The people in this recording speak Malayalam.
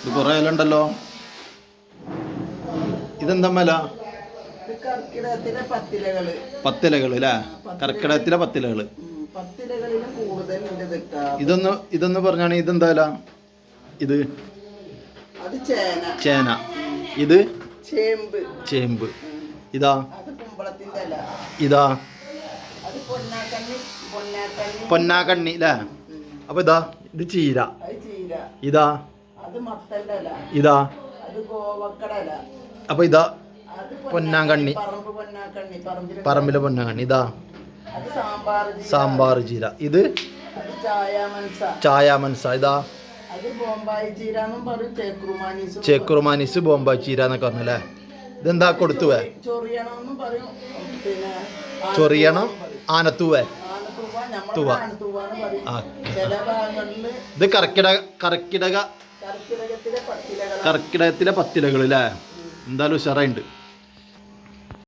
ഇത് കുറേ ഇല ഉണ്ടല്ലോ. ഇതെന്താ മല? പത്തിലകൾ അല്ലേ? കർക്കിടകത്തിലെ പത്തിലകൾ. ഇതൊന്ന് പറഞ്ഞാണ്. ഇതെന്താ ഇല? ഇത് ചേന. ഇത് ചേമ്പ്. ഇതാ പൊന്നാക്കണ്ണി അല്ലേ? അപ്പൊ ഇത് ചീര. ഇതാ അപ്പൊ പൊന്നാങ്കണ്ണി, പറമ്പിലെ പൊന്നാങ്കണ്ണി. ഇതാ സാമ്പാർ ചീര. ഇത് ചായ മനസ. ഇതാ ചേക്കുറുമാനീസ്, ബോംബായി ചീര എന്നൊക്കെ പറഞ്ഞല്ലേ. ഇതെന്താ കൊടുത്തുവേ? ചൊറിയണം, ആനത്തൂവേ, തൂവ. ഇത് കർക്കിടകത്തിലെ പത്തിലകൾ അല്ലേ? എന്തായാലും ഉഷാറായിട്ടുണ്ട്.